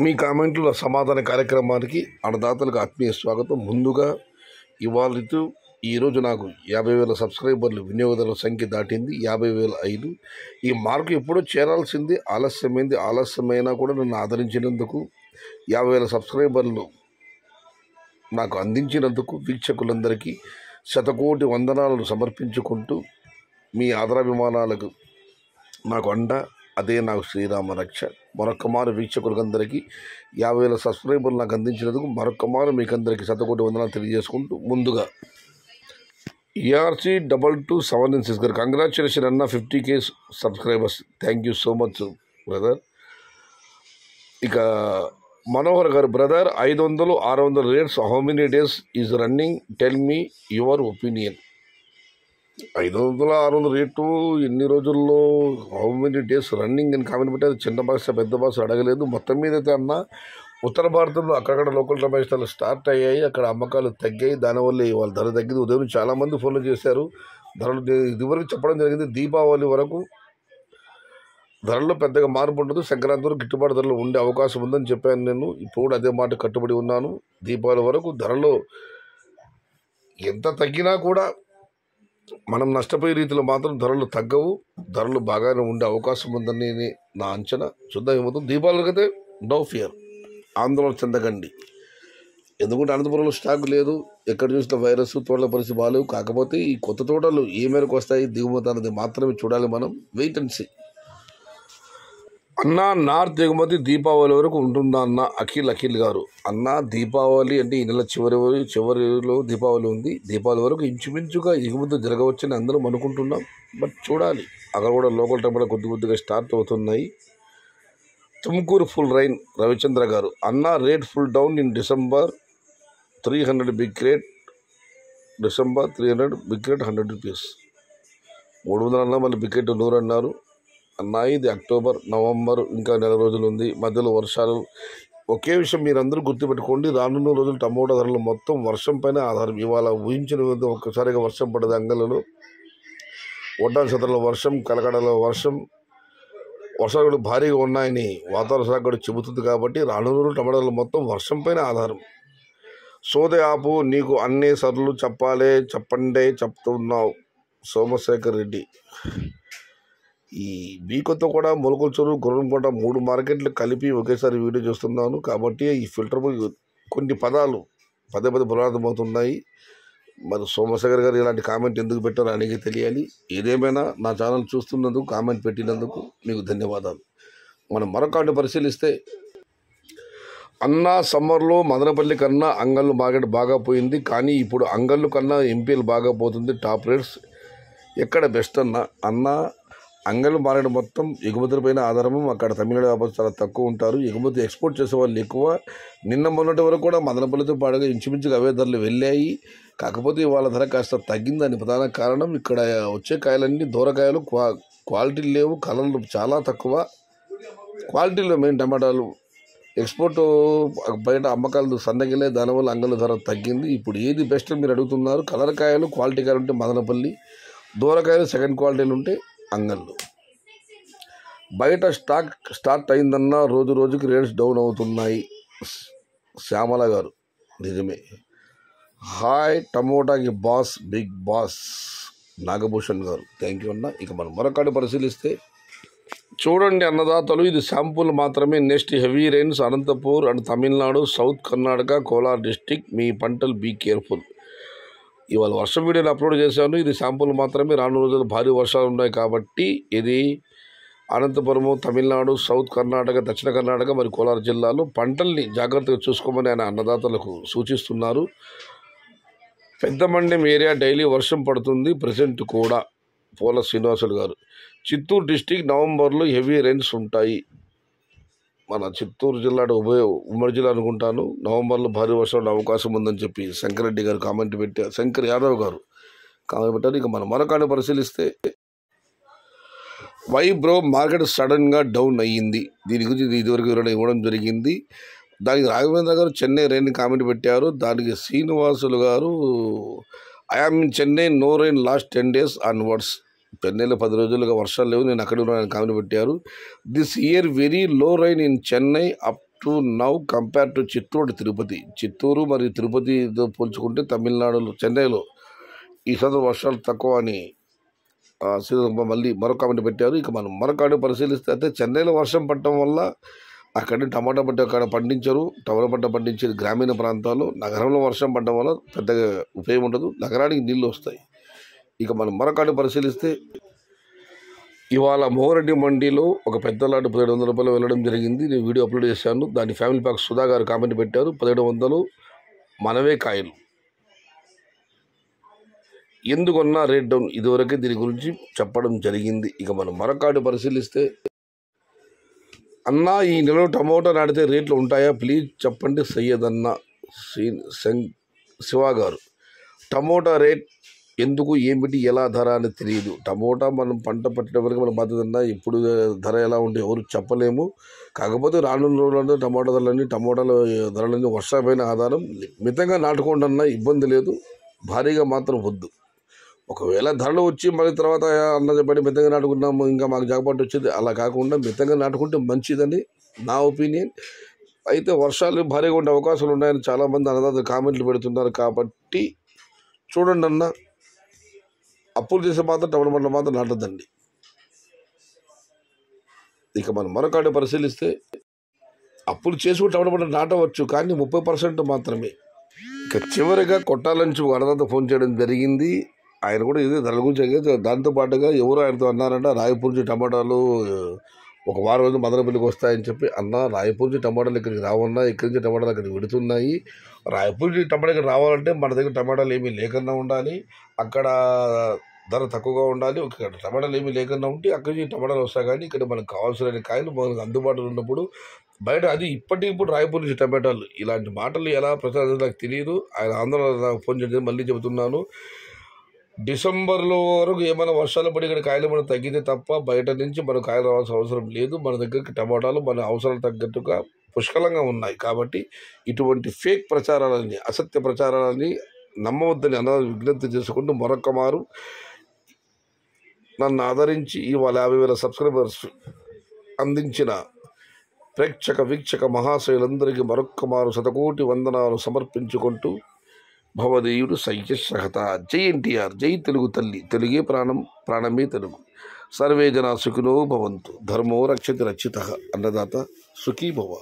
మీ కామెంట్ల సమాధాన కార్యక్రమానికి అన్నదాతలకు ఆత్మీయ స్వాగతం. ముందుగా ఇవాళ ఈరోజు నాకు 50,000 సబ్స్క్రైబర్లు వినియోగదారుల సంఖ్య దాటింది. 50,005. ఈ మార్కు ఎప్పుడో చేరాల్సింది, ఆలస్యమైనా కూడా నన్ను ఆదరించినందుకు, 50,000 సబ్స్క్రైబర్లు నాకు అందించినందుకు వీక్షకులందరికీ శతకోటి వందనాలను సమర్పించుకుంటూ, మీ ఆదరాభిమానాలకు నాకు అండ, అదే నాకు శ్రీరామ రక్ష. మరొక్కమారు వీక్షకులందరికీ 50,000 సబ్స్క్రైబర్లు నాకు అందించినందుకు మరొక్కమారు మీకందరికీ శతకోటి వందనాలు తెలియజేసుకుంటూ, ముందుగా ERC2276 గారు కంగ్రాచులేషన్ అన్న, 50K subscribers. Thank you so much brother. ఇక మనోహర్ గారు, brother 500, 600 rates how many days is running, tell me your opinion. 500, 600 rate ఎన్ని రోజుల్లో, హౌ మెనీ డేస్ రన్నింగ్ అని కామెంట్ పెట్టి, అది చిన్న భాష పెద్ద భాష అడగలేదు. మొత్తం మీద అయితే అన్న, ఉత్తర భారతంలో అక్కడక్కడ లోకల్ రమేషాలు స్టార్ట్ అయ్యాయి, అక్కడ అమ్మకాలు తగ్గాయి. దానివల్ల వాళ్ళ ధర తగ్గింది. ఉదయం చాలామంది ఫోన్లు చేశారు. ధరలు ఇదివరకు చెప్పడం జరిగింది, దీపావళి వరకు ధరల్లో పెద్దగా మార్పు ఉండదు, సంక్రాంతి వరకు గిట్టుబాటు ధరలు ఉండే అవకాశం ఉందని చెప్పాను నేను. ఇప్పుడు కూడా అదే మాట కట్టుబడి ఉన్నాను. దీపావళి వరకు ధరలో ఎంత తగ్గినా కూడా మనం నష్టపోయే రీతిలో మాత్రం ధరలు తగ్గవు, ధరలు బాగానే ఉండే అవకాశం ఉందని నా అంచనా. చూద్దాం ఏమవుతుంది. దీపావళికి అయితే నో ఫియర్, ఆందోళన చెందకండి. ఎందుకంటే అనంతపురంలో స్టాక్ లేదు, ఎక్కడ చూసిన వైరస్, తోటల పరిస్థితి బాగాలేవు. కాకపోతే ఈ కొత్త తోటలు ఏ మేరకు వస్తాయి, దిగుమతి అన్నది మాత్రమే చూడాలి. మనం వెయిట్ అండ్ సీ. అన్న, నార్త్ ఎగుమతి దీపావళి వరకు ఉంటుందా అన్న? అఖిల్ గారు, అన్న దీపావళి అంటే ఈ నెల చివరిలో దీపావళి ఉంది. దీపావళి వరకు ఇంచుమించుగా ఎగుమతి జరగవచ్చని అందరం అనుకుంటున్నాం. బట్ చూడాలి, అక్కడ కూడా లోకల్ టెంపర్ కొద్దిగా స్టార్ట్ అవుతున్నాయి. తుమ్కూరు ఫుల్ రైన్ రవిచంద్ర గారు, అన్న rate full down in December 300 big rate, December 300 big rate 100 rupees. 300 అన్నా, మళ్ళీ బిగ్ రేట్ 100 అన్నారు అన్న. ఇది అక్టోబర్, నవంబర్, ఇంకా నెల రోజులు ఉంది, మధ్యలో వర్షాలు. ఒకే విషయం మీరందరూ గుర్తుపెట్టుకోండి, రానున్న రోజులు టమోటా ధరలు మొత్తం వర్షం పైన ఆధారం. ఇవాళ ఊహించిన ఒక్కసారిగా వర్షం పడ్డది. అంగళ్ళలో, ఒడ్డాల వర్షం, కలకడలో వర్షం, వర్షాలు భారీగా ఉన్నాయని వాతావరణ శాఖ కూడా చెబుతుంది. కాబట్టి రానున్న రోజులు టమాటాలు మొత్తం వర్షం పైన ఆధారం. సోదే ఆపు, నీకు అన్నీ సర్లు చెప్పండే చెప్తున్నావు. సోమశేఖర్ రెడ్డి. ఈ బీకొత్త కూడా, మొలకల చెరువు, గుర్రంకోట 3 మార్కెట్లు కలిపి ఒకేసారి వీడియో చేస్తున్నాను. కాబట్టి ఈ ఫిల్టర్ కొన్ని పదాలు పదే పురాతమవుతున్నాయి. మరి సోమశేఖర్ గారు ఇలాంటి కామెంట్ ఎందుకు పెట్టారో అడిగి తెలియాలి. ఏదేమైనా నా ఛానల్ చూస్తున్నందుకు, కామెంట్ పెట్టినందుకు మీకు ధన్యవాదాలు. మనం మరొకటి పరిశీలిస్తే, అన్న సమ్మర్లో మదనపల్లి కన్నా అంగళ్ళు మార్కెట్ బాగా పోయింది, కానీ ఇప్పుడు అంగళ్ళు కన్నా ఎంపీలు బాగా పోతుంది. టాప్ రేట్స్ ఎక్కడ బెస్ట్ అన్న? అంగళ్ళు మార్కెట్ మొత్తం ఎగుమతులపైన ఆధారము. అక్కడ తమిళనాడు వ్యాపారం చాలా తక్కువ ఉంటారు, ఎగుమతి ఎక్స్పోర్ట్ చేసే వాళ్ళు ఎక్కువ. నిన్న మొన్నటి వరకు కూడా మదనపల్లితో పాటుగా ఇంచుమించుగా అవే ధరలు వెళ్ళాయి. కాకపోతే వాళ్ళ ధర కాస్త తగ్గిందని ప్రధాన కారణం. ఇక్కడ వచ్చే కాయలన్నీ దూరకాయలు, క్వాలిటీ లేవు, కలర్లు చాలా తక్కువ. క్వాలిటీలో మెయిన్ టమాటాలు ఎక్స్పోర్ట్ బయట అమ్మకాలు సన్నగిలే, దానివల్ల అంగళ్ళ ధర తగ్గింది. ఇప్పుడు ఏది బెస్ట్ మీరు అడుగుతున్నారు. కలర్ కాయలు, క్వాలిటీ కాయలు ఉంటే మదనపల్లి, దూరకాయలు సెకండ్ క్వాలిటీలు ఉంటే అంగళ్ళు. బయట స్టార్ట్ అయిందన్న, రోజుకి రేట్స్ డౌన్ అవుతున్నాయి. శ్యామల గారు, నిజమే. హాయ్ టమోటాకి boss, big boss. Nagabhushan garu, thank you అన్న. ఇక మనం మరొకటి పరిశీలిస్తే, చూడండి అన్నదాతలు, ఇది శాంపుల్ మాత్రమే. Next heavy rains Anantapur and Tamil Nadu, south Karnataka, Kolar district. మీ పంటలు బీ కేర్ఫుల్. ఇవాళ వర్షం వీడియోని అప్లోడ్ చేశాను. ఇది శాంపుల్ మాత్రమే. రాను రోజులు భారీ వర్షాలు ఉన్నాయి కాబట్టి ఇది అనంతపురము, తమిళనాడు, సౌత్ కర్ణాటక, దక్షిణ కర్ణాటక మరియు కోలార్ జిల్లాలో పంటల్ని జాగ్రత్తగా చూసుకోమని ఆయన అన్నదాతలకు సూచిస్తున్నారు. పెద్దమండెం ఏరియా డైలీ వర్షం పడుతుంది ప్రజెంట్ కూడా. పోల శ్రీనివాసులు గారు, చిత్తూరు డిస్టిక్ నవంబర్లో హెవీ రైన్స్ ఉంటాయి. మన చిత్తూరు జిల్లా ఉమ్మడి జిల్లా అనుకుంటాను. నవంబర్లో భారీ వర్షం ఉండే అవకాశం ఉందని చెప్పి శంకరెడ్డి గారు కామెంట్ పెట్టారు. శంకర్ యాదవ్ గారు కామెంట్ పెట్టారు. ఇక మనం మరొకటి పరిశీలిస్తే, వై బ్రో మార్కెట్ సడన్గా డౌన్ అయ్యింది? దీని గురించి ఇదివరకు వివరణ ఇవ్వడం జరిగింది. దానికి రాఘవేంద్ర గారు చెన్నై రైన్ కామెంట్ పెట్టారు. దానికి Srinivasulu garu, I am in Chennai, no rain last 10 days onwards. చెన్నైలో 10 రోజులుగా వర్షాలు లేవు, నేను అక్కడ ఉన్నాను కామెంట్ పెట్టారు. This year very low rain in Chennai up to now compare to Chittoor Tirupati. Chittoor మరియు తిరుపతితో పోల్చుకుంటే తమిళనాడులో చెన్నైలో ఈ సంవత్సరం వర్షాలు తక్కువ అని మళ్ళీ మరొక కామెంట్ పెట్టారు. ఇక మనం మరొక పరిశీలిస్తే అయితే చెన్నైలో వర్షం పడటం వల్ల అక్కడి టమాటా పంట అక్కడ పండించరు. టమాటా పంట పండించేది గ్రామీణ ప్రాంతాల్లో. నగరంలో వర్షం పడడం వల్ల పెద్దగా ఉపయోగం ఉండదు, నగరానికి నీళ్లు వస్తాయి. ఇక మనం మరొక పరిశీలిస్తే ఇవాళ మోహరెడ్డి మండీలో ఒక పెద్ద లాటు 1700 రూపాయలు వెళ్ళడం జరిగింది. నేను వీడియో అప్లోడ్ చేశాను. దాని ఫ్యామిలీ ప్యాక్ సుధా గారు కామెంట్ పెట్టారు 1700 మనవే కాయలు. ఎందుకన్నా రేట్ డౌన్ ఇదివరకే దీని గురించి చెప్పడం జరిగింది. ఇక మనం మరొక పరిశీలిస్తే అన్నా ఈ నెలలో టమోటా నాటితే రేట్లు ఉంటాయా ప్లీజ్ చెప్పండి సయ్యద్ అన్న శివ గారు. టమోటా రేట్ ఎందుకు ఏమిటి ఎలా ధర అని తెలియదు. టమోటా మనం పంట పట్టిన వరకు మన బాధ్యత అన్నా ఎప్పుడు ధర ఎలా ఉంటే ఎవరు చెప్పలేము. కాకపోతే రానున్న రోజుల్లో టమోటాల ధరలన్నీ వర్షాపైన ఆధారం. మితంగా నాటుకోండి అన్నా ఇబ్బంది లేదు, భారీగా మాత్రం వద్దు. ఒకవేళ ధరలు వచ్చి మళ్ళీ తర్వాత అన్న చెప్పండి మితంగా నాటుకున్నాము ఇంకా మాకు జాగ్పాటు వచ్చింది, అలా కాకుండా మితంగా నాటుకుంటే మంచిదని నా ఒపీనియన్. అయితే వర్షాలు భారీగా ఉండే అవకాశాలు ఉన్నాయని చాలామంది అన్నదాతలు కామెంట్లు పెడుతున్నారు. కాబట్టి చూడండి అన్న, అప్పులు చేసే మాత్రం టమాటా పంటలు మాత్రం నాటద్దండి. ఇక మనం మరొకటి పరిశీలిస్తే అప్పులు చేసుకుని టమాటా పంట నాటవచ్చు, కానీ 30% మాత్రమే. ఇక చివరిగా కొట్టాల నుంచి అన్నదాత ఫోన్ చేయడం జరిగింది. ఆయన కూడా ఇదే ధరల గురించి దాంతోపాటుగా ఎవరు ఆయనతో అన్నారంట రాయపూర్ నుంచి టమాటాలు ఒక వారం రోజులు మదనపల్లికి వస్తాయని చెప్పి. అన్న రాయపూర్ నుంచి టమాటాలు ఇక్కడికి రావన్నా, ఇక్కడి నుంచి టమాటాలు అక్కడికి విడుతున్నాయి. రాయపూర్ నుంచి టమాటా ఇక్కడ రావాలంటే మన దగ్గర టమాటాలు ఏమీ లేకుండా ఉండాలి, అక్కడ ధర తక్కువగా ఉండాలి. ఇక్కడ టమాటాలు ఏమీ లేకుండా ఉంటే అక్కడి నుంచి టమాటాలు వస్తాయి. కానీ ఇక్కడ మనకు కావాల్సిన కాయలు మనకు అందుబాటులో ఉన్నప్పుడు బయట అది ఇప్పటికిప్పుడు రాయపూర్ నుంచి టమాటాలు ఇలాంటి మాటలు ఎలా ప్రచారం నాకు తెలియదు. ఆయన ఆంధ్రలో నాకు ఫోన్ చేసి మళ్ళీ చెబుతున్నాను, డిసెంబర్లో వరకు ఏమైనా వర్షాలు పడి ఇక్కడ కాయలు మనం తగ్గితే తప్ప బయట నుంచి మనకు కాయలు రావాల్సిన అవసరం లేదు. మన దగ్గరికి టమాటాలు మన అవసరాలు తగ్గట్టుగా పుష్కలంగా ఉన్నాయి. కాబట్టి ఇటువంటి ఫేక్ ప్రచారాలని, అసత్య ప్రచారాలని నమ్మవద్దని విజ్ఞప్తి చేసుకుంటూ మరొక మారు నన్ను ఆదరించి ఇవాళ 50,000 సబ్స్క్రైబర్స్ అందించిన వీక్షక మహాశయులందరికీ మరొక్క మారు శతకోటి వందనాలు సమర్పించుకుంటూ భవదేయుడు సహత. జై ఎన్టీఆర్, జై తెలుగు తల్లి, తెలుగే ప్రాణం, ప్రాణమే తెలుగు. సర్వే జనా సుఖినో భవంతు, ధర్మో రక్షతి రక్షితః. అన్నదాత సుఖీ భవ.